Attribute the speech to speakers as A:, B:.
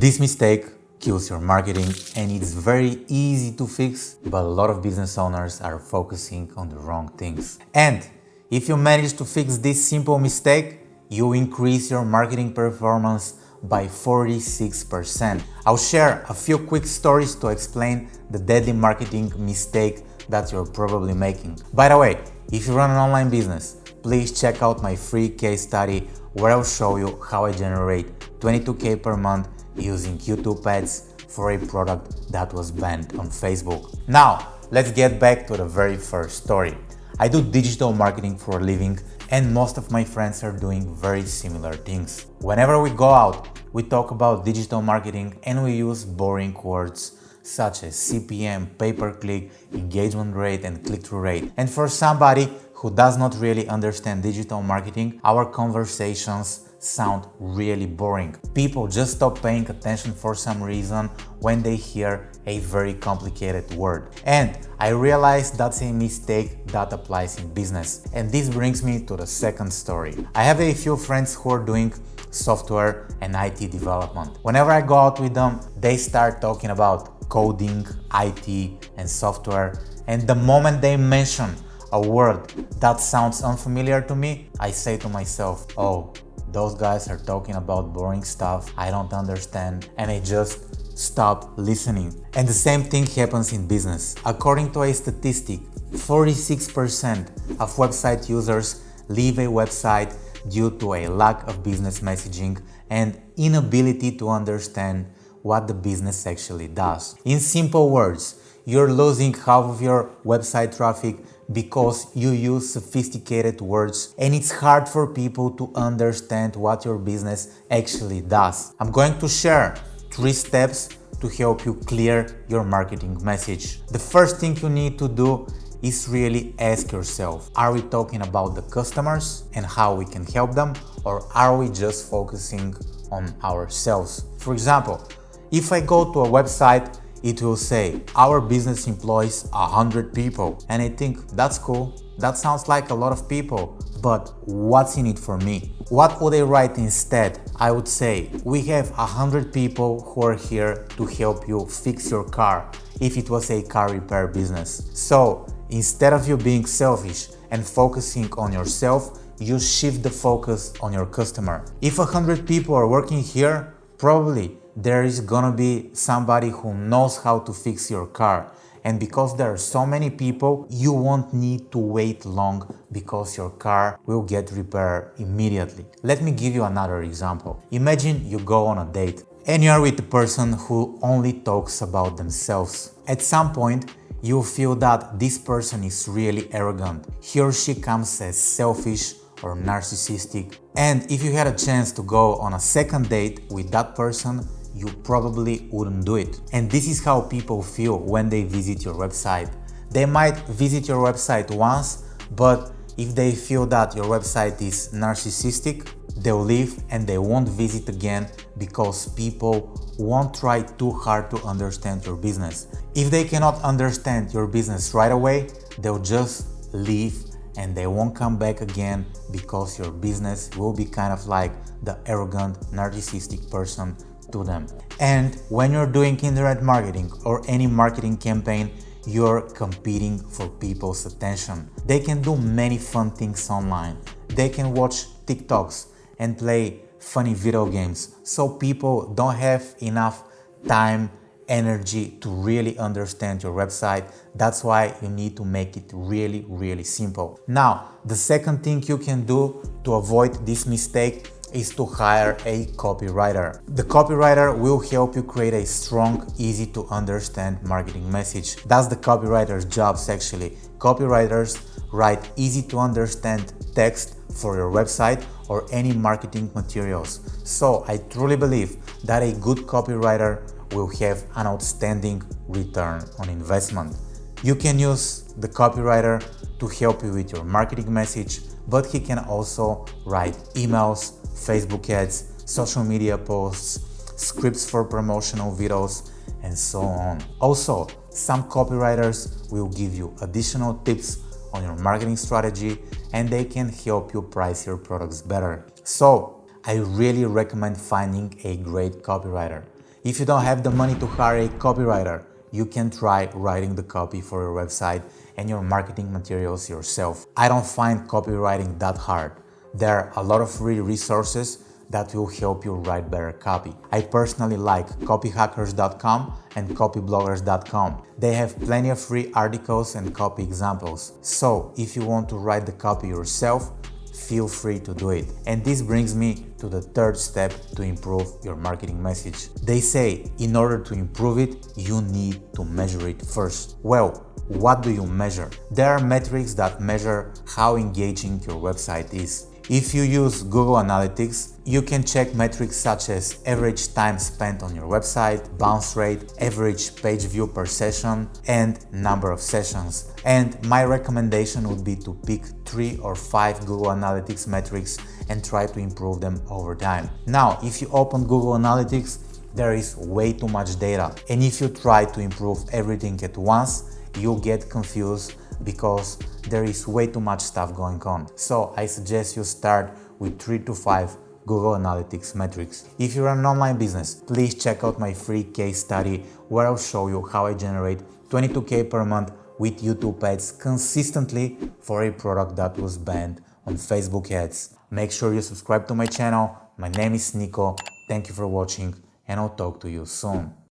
A: This mistake kills your marketing and it's very easy to fix, but a lot of business owners are focusing on the wrong things. And if you manage to fix this simple mistake, you increase your marketing performance by 46%. I'll share a few quick stories to explain the deadly marketing mistake that you're probably making. By the way, if you run an online business, please check out my free case study where I'll show you how I generate 22K per month using YouTube ads for a product that was banned on Facebook. Now, let's get back to the very first story. I do digital marketing for a living and most of my friends are doing very similar things. Whenever we go out, we talk about digital marketing and we use boring words such as CPM, pay-per-click, engagement rate, and click-through rate. And for somebody who does not really understand digital marketing, our conversations sound really boring. People just stop paying attention for some reason when they hear a very complicated word. And I realized that's a mistake that applies in business. And this brings me to the second story. I have a few friends who are doing software and IT development. Whenever I go out with them, they start talking about coding, IT, and software. And the moment they mention a word that sounds unfamiliar to me, I say to myself, oh, those guys are talking about boring stuff I don't understand, and I just stop listening. And the same thing happens in business. According to a statistic, 46% of website users leave a website due to a lack of business messaging and inability to understand what the business actually does. In simple words, you're losing half of your website traffic because you use sophisticated words and it's hard for people to understand what your business actually does. I'm going to share 3 steps to help you clear your marketing message. The first thing you need to do is really ask yourself, are we talking about the customers and how we can help them, or are we just focusing on ourselves? For example, if I go to a website, it will say, our business employs 100 people. And I think that's cool. That sounds like a lot of people, but what's in it for me? What would I write instead? I would say, we have 100 people who are here to help you fix your car if it was a car repair business. So instead of you being selfish and focusing on yourself, you shift the focus on your customer. If 100 people are working here, probably there is gonna be somebody who knows how to fix your car. And because there are so many people, you won't need to wait long because your car will get repaired immediately. Let me give you another example. Imagine you go on a date and you are with a person who only talks about themselves. At some point, you feel that this person is really arrogant. He or she comes as selfish or narcissistic. And if you had a chance to go on a second date with that person, you probably wouldn't do it. And this is how people feel when they visit your website. They might visit your website once, but if they feel that your website is narcissistic, they'll leave and they won't visit again because people won't try too hard to understand your business. If they cannot understand your business right away, they'll just leave and they won't come back again because your business will be kind of like the arrogant, narcissistic person to them. And when you're doing internet marketing or any marketing campaign, you're competing for people's attention. They can do many fun things online. They can watch TikToks and play funny video games. So people don't have enough time, energy to really understand your website. That's why you need to make it really, really simple. Now, the second thing you can do to avoid this mistake is to hire a copywriter. The copywriter will help you create a strong, easy to understand marketing message. That's the copywriter's jobs actually. Copywriters write easy to understand text for your website or any marketing materials. So I truly believe that a good copywriter will have an outstanding return on investment. You can use the copywriter to help you with your marketing message, but he can also write emails, Facebook ads, social media posts, scripts for promotional videos, and so on. Also, some copywriters will give you additional tips on your marketing strategy and they can help you price your products better. So, I really recommend finding a great copywriter. If you don't have the money to hire a copywriter, you can try writing the copy for your website and your marketing materials yourself. I don't find copywriting that hard. There are a lot of free resources that will help you write better copy. I personally like copyhackers.com and copybloggers.com. They have plenty of free articles and copy examples. So if you want to write the copy yourself, feel free to do it. And this brings me to the third step to improve your marketing message. They say in order to improve it, you need to measure it first. Well, what do you measure? There are metrics that measure how engaging your website is. If you use Google Analytics, you can check metrics such as average time spent on your website, bounce rate, average page view per session, and number of sessions. And my recommendation would be to pick 3 or 5 Google Analytics metrics and try to improve them over time. Now, if you open Google Analytics, there is way too much data. And if you try to improve everything at once, you'll get confused because there is way too much stuff going on. So I suggest you start with 3 to 5 Google Analytics metrics. If you're an online business, please check out my free case study where I'll show you how I generate 22K per month with YouTube ads consistently for a product that was banned on Facebook ads. Make sure you subscribe to my channel. My name is Nico. Thank you for watching and I'll talk to you soon.